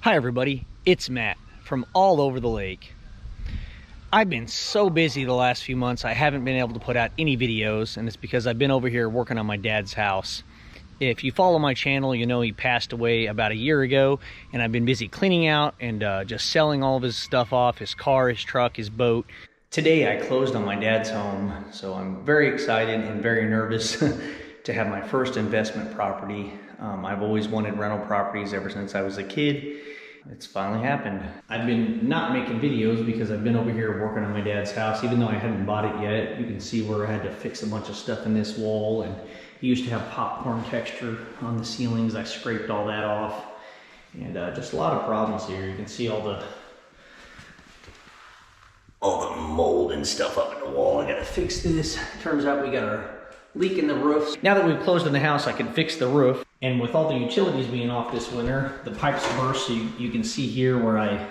Hi everybody, it's Matt from all over the lake. I've been so busy the last few months I haven't been able to put out any videos, and it's because I've been over here working on my dad's house. If you follow my channel, you know he passed away about a year ago, and I've been busy cleaning out and just selling all of his stuff off, his car, his truck, his boat. Today I closed on my dad's home, so I'm very excited and very nervous to have my first investment property. I've always wanted rental properties ever since I was a kid. It's finally happened. I've been not making videos because I've been over here working on my dad's house. Even though I hadn't bought it yet, you can see where I had to fix a bunch of stuff in this wall, and he used to have popcorn texture on the ceilings. I scraped all that off, and just a lot of problems here. You can see all the mold and stuff up in the wall. I gotta fix this. Turns out we got a leak in the roof. Now that we've closed on the house, I can fix the roof. And with all the utilities being off this winter, the pipes burst. So you can see here where I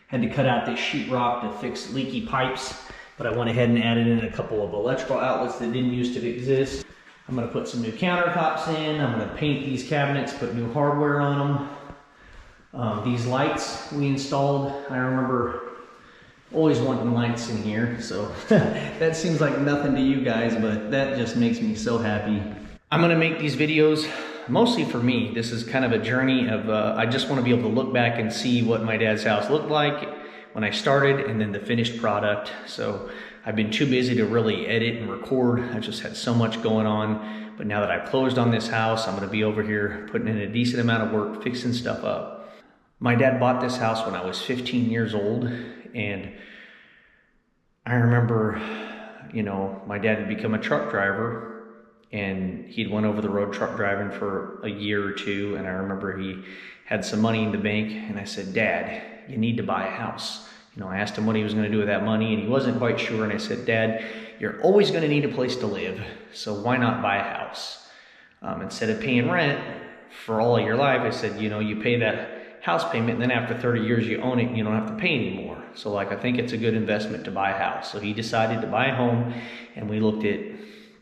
had to cut out this sheetrock to fix leaky pipes. But I went ahead and added in a couple of electrical outlets that didn't used to exist. I'm gonna put some new countertops in. I'm gonna paint these cabinets, put new hardware on them. These lights we installed, I remember always wanting lights in here, so that seems like nothing to you guys, but that just makes me so happy. I'm gonna make these videos mostly for me. This is kind of a journey of, I just wanna be able to look back and see what my dad's house looked like when I started and then the finished product. So I've been too busy to really edit and record. I just had so much going on. But now that I've closed on this house, I'm gonna be over here putting in a decent amount of work, fixing stuff up. My dad bought this house when I was 15 years old. And I remember, you know, my dad had become a truck driver, and he'd went over the road truck driving for a year or two. And I remember he had some money in the bank, and I said, "Dad, you need to buy a house." You know, I asked him what he was going to do with that money, and he wasn't quite sure. And I said, "Dad, you're always going to need a place to live, so why not buy a house? Instead of paying rent for all of your life," I said, "you know, you pay that house payment, and then after 30 years you own it and you don't have to pay anymore. So like, I think it's a good investment to buy a house." So he decided to buy a home, and we looked at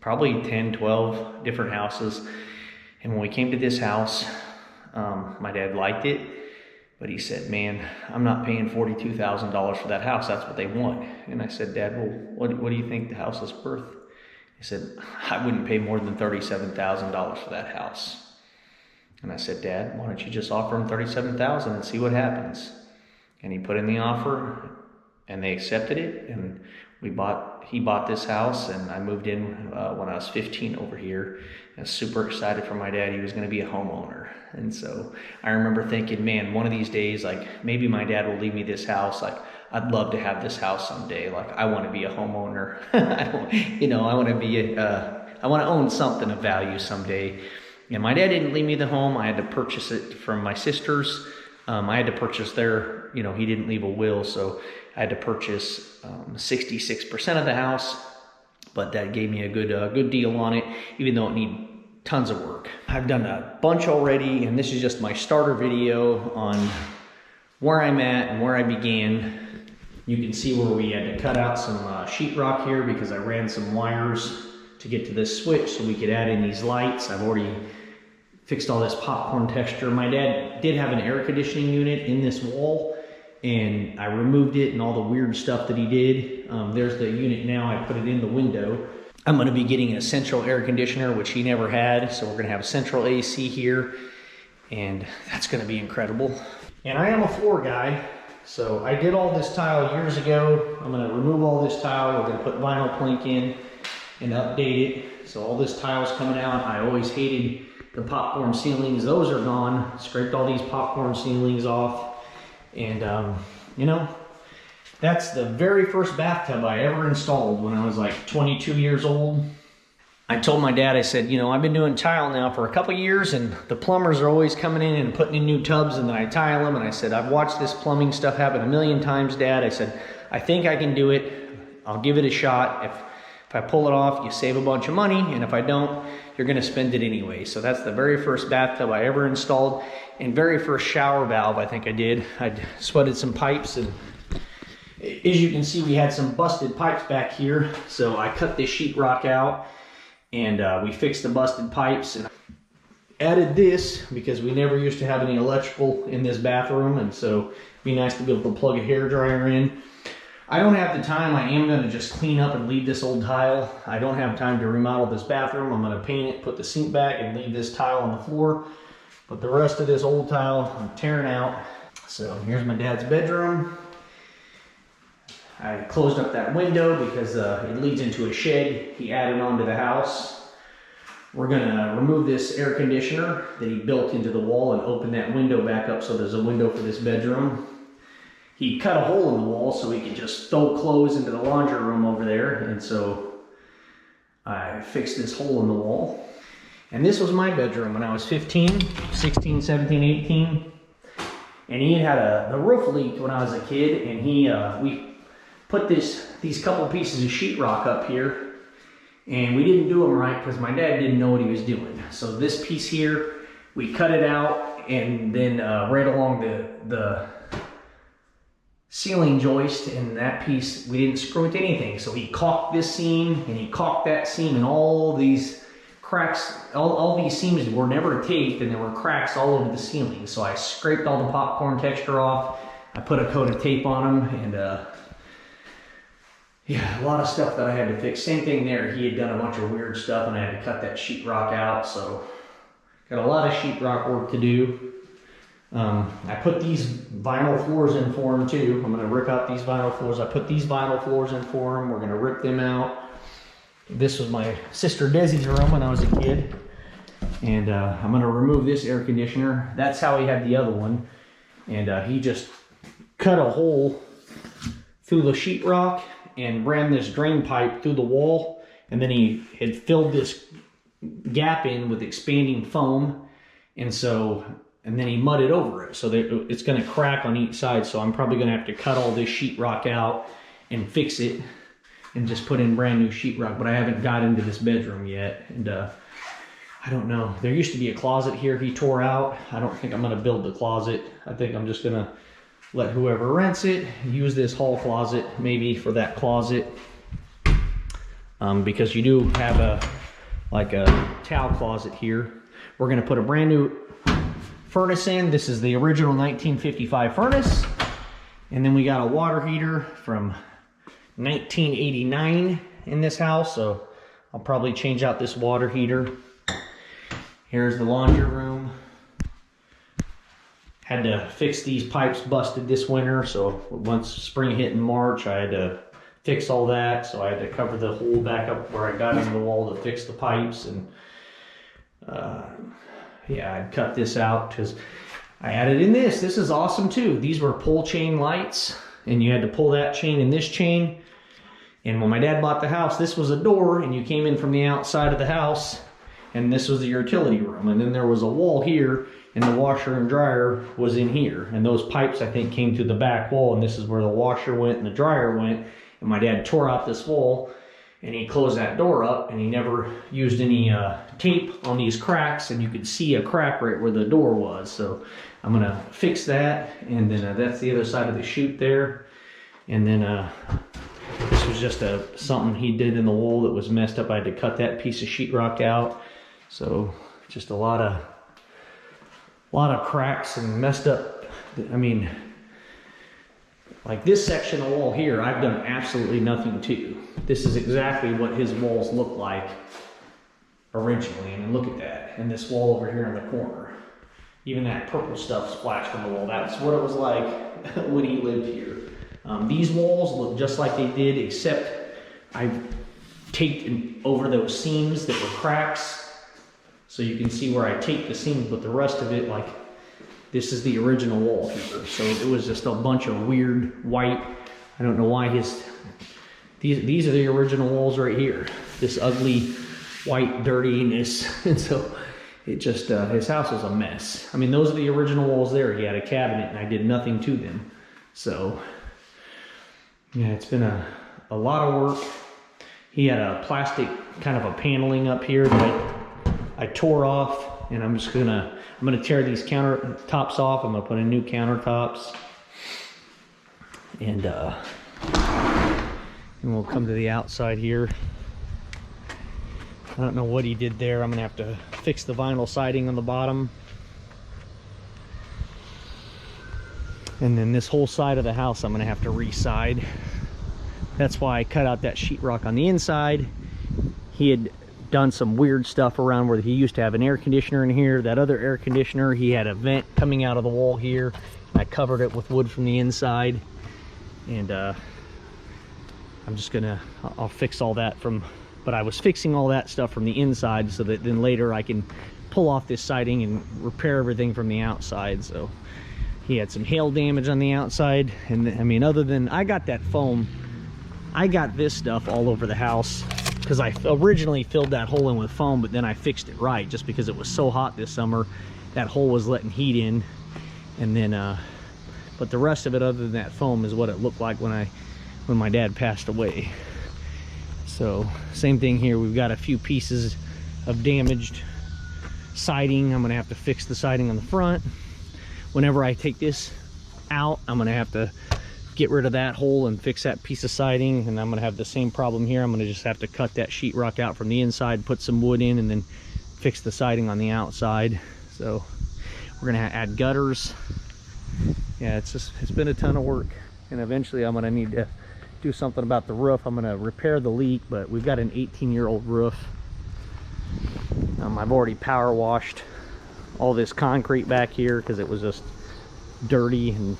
probably 10, 12 different houses. And when we came to this house, my dad liked it, but he said, "Man, I'm not paying $42,000 for that house. That's what they want." And I said, "Dad, well, what do you think the house is worth?" He said, "I wouldn't pay more than $37,000 for that house." And I said, "Dad, why don't you just offer him $37,000 and see what happens?" And he put in the offer, and they accepted it, and he bought this house, and I moved in when I was 15 over here. I was super excited for my dad. He was going to be a homeowner. And so I remember thinking, man, one of these days, like, maybe my dad will leave me this house. Like, I'd love to have this house someday. Like, I want to be a homeowner. I want to own something of value someday. And my dad didn't leave me the home. I had to purchase it from my sisters. I had to purchase their, he didn't leave a will, so I had to purchase 66% of the house, but that gave me a good deal on it, even though it needed tons of work. I've done a bunch already, and this is just my starter video on where I'm at and where I began. You can see where we had to cut out some sheetrock here because I ran some wires to get to this switch so we could add in these lights. I've already fixed all this popcorn texture. My dad did have an air conditioning unit in this wall, and I removed it and all the weird stuff that he did. There's the unit now. I put it in the window. I'm gonna be getting a central air conditioner, which he never had. So we're gonna have a central AC here, and that's gonna be incredible. And I am a floor guy, so I did all this tile years ago. I'm gonna remove all this tile. We're gonna put vinyl plank in and update it. So all this tile's coming out. I always hated the popcorn ceilings. Those are gone. Scraped all these popcorn ceilings off. And that's the very first bathtub I ever installed when I was like 22 years old. I told my dad, I said, I've been doing tile now for a couple years, and the plumbers are always coming in and putting in new tubs, and then I tile them. And I said, "I've watched this plumbing stuff happen a million times, Dad." I said, "I think I can do it. I'll give it a shot. If I pull it off, you save a bunch of money, and if I don't, you're gonna spend it anyway." So that's the very first bathtub I ever installed, and very first shower valve I think I did. I sweated some pipes, and as you can see, we had some busted pipes back here. So I cut this sheetrock out, and we fixed the busted pipes. And added this because we never used to have any electrical in this bathroom, and so it'd be nice to be able to plug a hairdryer in. I don't have the time. I am going to just clean up and leave this old tile. I don't have time to remodel this bathroom. I'm going to paint it, put the sink back, and leave this tile on the floor. But the rest of this old tile, I'm tearing out. So here's my dad's bedroom. I closed up that window because it leads into a shed he added onto the house. We're going to remove this air conditioner that he built into the wall and open that window back up so there's a window for this bedroom. He cut a hole in the wall so he could just throw clothes into the laundry room over there, and so I fixed this hole in the wall. And this was my bedroom when I was 15, 16, 17, 18. And he had the roof leaked when I was a kid, and we put these couple pieces of sheetrock up here, and we didn't do them right because my dad didn't know what he was doing. So this piece here, we cut it out, and then right along the ceiling joist, and that piece we didn't screw it to anything. So he caulked this seam and he caulked that seam, and all these cracks, all these seams were never taped, and there were cracks all over the ceiling. So I scraped all the popcorn texture off. I put a coat of tape on them, and yeah, a lot of stuff that I had to fix. Same thing there. He had done a bunch of weird stuff, and I had to cut that sheetrock out. So got a lot of sheetrock work to do. I put these vinyl floors in for him too. I'm going to rip out these vinyl floors. I put these vinyl floors in for him. We're going to rip them out. This was my sister Desi's room when I was a kid. And I'm going to remove this air conditioner. That's how he had the other one. And he just cut a hole through the sheetrock and ran this drain pipe through the wall. And then he had filled this gap in with expanding foam. And then he mudded over it, so that it's going to crack on each side. So I'm probably going to have to cut all this sheetrock out and fix it and just put in brand new sheetrock. But I haven't got into this bedroom yet, and I don't know. There used to be a closet here he tore out. I don't think I'm going to build the closet. I think I'm just going to let whoever rents it use this hall closet maybe for that closet, because you do have a towel closet here. We're going to put a brand new furnace in. This is the original 1955 furnace, and then we got a water heater from 1989 in this house, so I'll probably change out this water heater. Here's the laundry room. Had to fix these pipes, busted this winter, so once spring hit in March I had to fix all that, so I had to cover the hole back up where I got into the wall to fix the pipes. And yeah, I'd cut this out because I added in this. This is awesome too. These were pull chain lights, and you had to pull that chain and this chain. And when my dad bought the house, this was a door, and you came in from the outside of the house, and this was the utility room. And then there was a wall here, and the washer and dryer was in here. And those pipes, I think, came to the back wall, and this is where the washer went and the dryer went. And my dad tore out this wall, and he closed that door up, and he never used any tape on these cracks, and you could see a crack right where the door was. So I'm gonna fix that, and then that's the other side of the chute there. And then this was just something he did in the wall that was messed up. I had to cut that piece of sheetrock out. So just a lot of cracks and messed up. I mean, like this section of wall here, I've done absolutely nothing to. This is exactly what his walls look like originally. And look at that. And this wall over here in the corner. Even that purple stuff splashed on the wall. That's what it was like when he lived here. These walls look just like they did, except I've taped over those seams that were cracks. So you can see where I taped the seams, but the rest of it, like, this is the original wall here. So it was just a bunch of weird white, I don't know why these are the original walls right here. This ugly white dirtiness. And so it just, his house was a mess. I mean, those are the original walls there. He had a cabinet and I did nothing to them. So yeah, it's been a lot of work. He had a plastic kind of a paneling up here that I tore off, and I'm gonna tear these countertops off. I'm gonna put in new countertops, and we'll come to the outside here. I don't know what he did there. I'm gonna have to fix the vinyl siding on the bottom. And then this whole side of the house I'm gonna have to re-side. That's why I cut out that sheetrock on the inside. He had done some weird stuff around where he used to have an air conditioner in here. That other air conditioner, he had a vent coming out of the wall here. I covered it with wood from the inside. And I'm just gonna, I'll fix all that from, but I was fixing all that stuff from the inside so that then later I can pull off this siding and repair everything from the outside. So he had some hail damage on the outside. And I mean, other than, I got that foam, I got this stuff all over the house because I originally filled that hole in with foam, but then I fixed it right just because it was so hot this summer. That hole was letting heat in. And then, but the rest of it other than that foam is what it looked like when my dad passed away. So same thing here. We've got a few pieces of damaged siding. I'm gonna have to fix the siding on the front. Whenever I take this out, I'm gonna have to get rid of that hole and fix that piece of siding, and I'm gonna have the same problem here. I'm gonna just have to cut that sheetrock out from the inside, put some wood in, and then fix the siding on the outside. So we're gonna add gutters. Yeah, it's been a ton of work, and eventually I'm gonna need to do something about the roof. I'm gonna repair the leak, but we've got an 18-year-old roof. I've already power washed all this concrete back here because it was just dirty and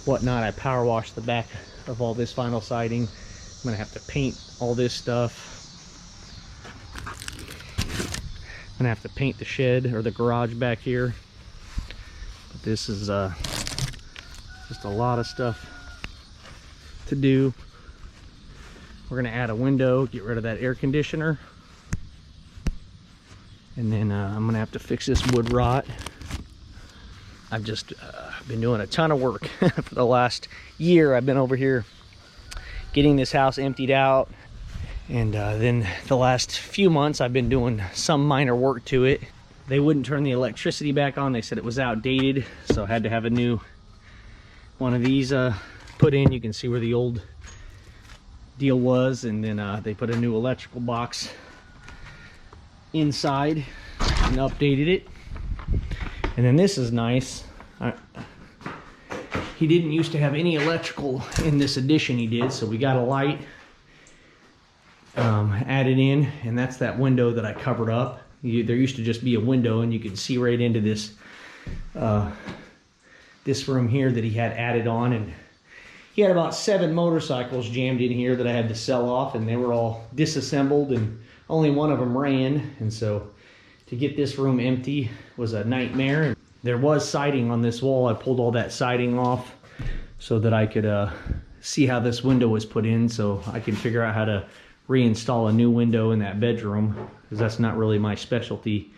whatnot. I power washed the back of all this vinyl siding. I'm gonna have to paint all this stuff. I'm gonna have to paint the shed or the garage back here. But this is just a lot of stuff to do. We're gonna add a window, get rid of that air conditioner, and then I'm gonna have to fix this wood rot. I've just been doing a ton of work for the last year. I've been over here getting this house emptied out, and then the last few months I've been doing some minor work to it. They wouldn't turn the electricity back on. They said it was outdated, so I had to have a new one of these put in. You can see where the old deal was, and then they put a new electrical box inside and updated it. And then this is nice. He didn't used to have any electrical in this addition. He did, so we got a light added in, and that's that window that I covered up. There used to just be a window, and you could see right into this this room here that he had added on. And he had about 7 motorcycles jammed in here that I had to sell off, and they were all disassembled, and only one of them ran. And so to get this room empty was a nightmare. There was siding on this wall. I pulled all that siding off so that I could see how this window was put in, so I can figure out how to reinstall a new window in that bedroom, because that's not really my specialty.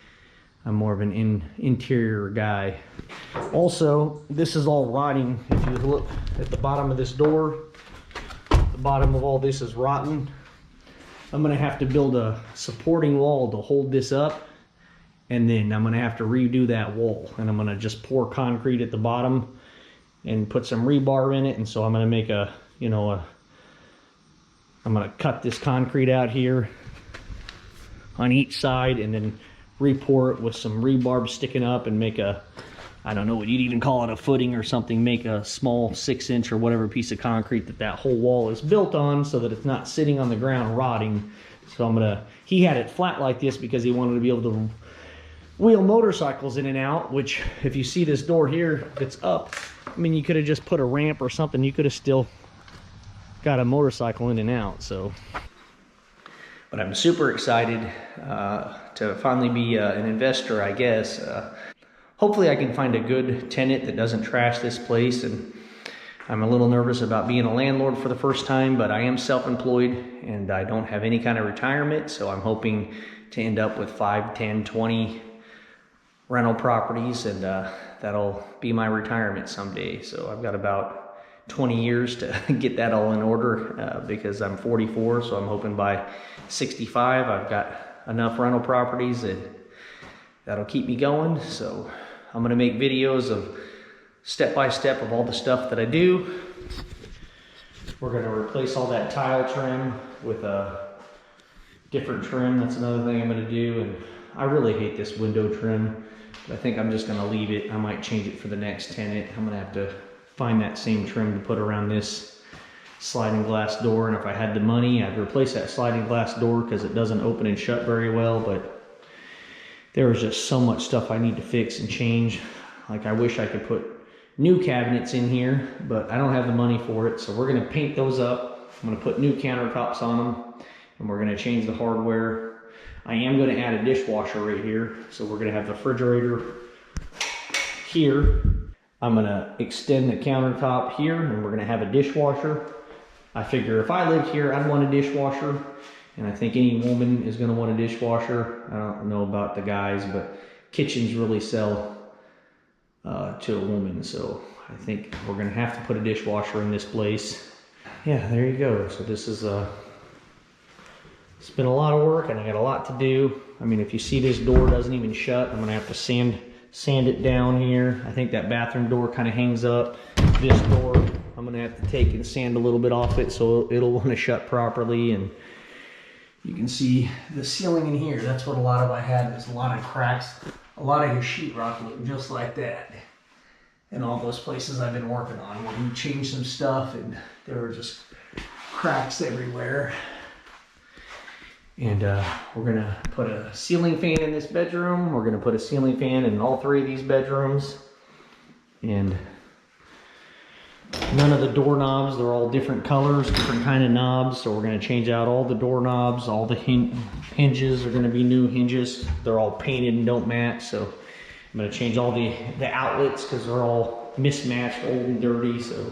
I'm more of an interior guy. Also, this is all rotting. If you look at the bottom of this door, the bottom of all this is rotten. I'm gonna have to build a supporting wall to hold this up, and then I'm gonna have to redo that wall, and I'm gonna just pour concrete at the bottom and put some rebar in it. And so I'm gonna make a, you know, I'm gonna cut this concrete out here on each side and then re-pour it with some rebarb sticking up and make a, I don't know what you'd even call it, a footing or something, make a small 6-inch or whatever piece of concrete that whole wall is built on, so that it's not sitting on the ground rotting. So I'm gonna, he had it flat like this because he wanted to be able to wheel motorcycles in and out, which if you see this door here that's up, I mean, you could have just put a ramp or something. You could have still got a motorcycle in and out. So, but I'm super excited to finally be an investor, I guess. Hopefully I can find a good tenant that doesn't trash this place. And I'm a little nervous about being a landlord for the first time, but I am self-employed and I don't have any kind of retirement. So I'm hoping to end up with 5, 10, 20 rental properties, and that'll be my retirement someday. So I've got about 20 years to get that all in order because I'm 44. So I'm hoping by 65 I've got enough rental properties that'll keep me going. So I'm gonna make videos of step by step of all the stuff that I do. We're gonna replace all that tile trim with a different trim. That's another thing I'm gonna do. And I really hate this window trim, but I think I'm just gonna leave it. I might change it for the next tenant. I'm gonna have to find that same trim to put around this sliding glass door. And if I had the money, I'd replace that sliding glass door because it doesn't open and shut very well. But there was just so much stuff I need to fix and change. Like, I wish I could put new cabinets in here, but I don't have the money for it. So we're gonna paint those up. I'm gonna put new countertops on them, and we're gonna change the hardware. I am gonna add a dishwasher right here. So we're gonna have the refrigerator here. I'm gonna extend the countertop here, and we're gonna have a dishwasher. I figure if I lived here, I'd want a dishwasher, and I think any woman is gonna want a dishwasher. I don't know about the guys, but kitchens really sell to a woman, so I think we're gonna have to put a dishwasher in this place. Yeah, there you go. So this is it's been a lot of work, and I got a lot to do. I mean, if you see this door doesn't even shut, I'm gonna have to sand it down here. I think that bathroom door kind of hangs up. This door, I'm gonna have to take and sand a little bit off it so it'll want to shut properly. And you can see the ceiling in here. That's what a lot of I had. There's a lot of cracks. A lot of your sheetrock looking just like that. And all those places I've been working on where we changed some stuff and there were just cracks everywhere. And we're gonna put a ceiling fan in this bedroom. We're gonna put a ceiling fan in all 3 of these bedrooms. And none of the doorknobs, they're all different colors, different kind of knobs. So we're gonna change out all the doorknobs. All the hinges are gonna be new hinges. They're all painted and don't match. So I'm gonna change all the outlets because they're all mismatched, old and dirty. So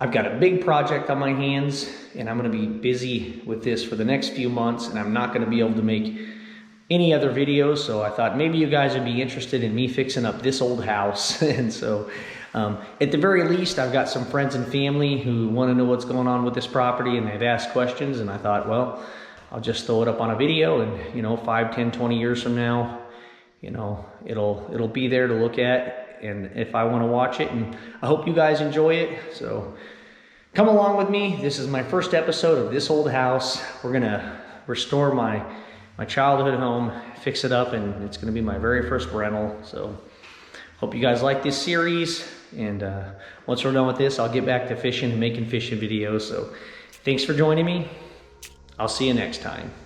I've got a big project on my hands, and I'm gonna be busy with this for the next few months, and I'm not gonna be able to make any other videos. So I thought maybe you guys would be interested in me fixing up this old house. And so at the very least, I've got some friends and family who want to know what's going on with this property, and they've asked questions, and I thought, well, I'll just throw it up on a video, and you know, 5, 10, 20 years from now, you know, it'll be there to look at, and if I want to watch it. And I hope you guys enjoy it. So come along with me. This is my first episode of this old house. We're gonna restore my childhood home, fix it up, and it's gonna be my very first rental. So hope you guys like this series. And once we're done with this, I'll get back to fishing and making fishing videos. So thanks for joining me. I'll see you next time.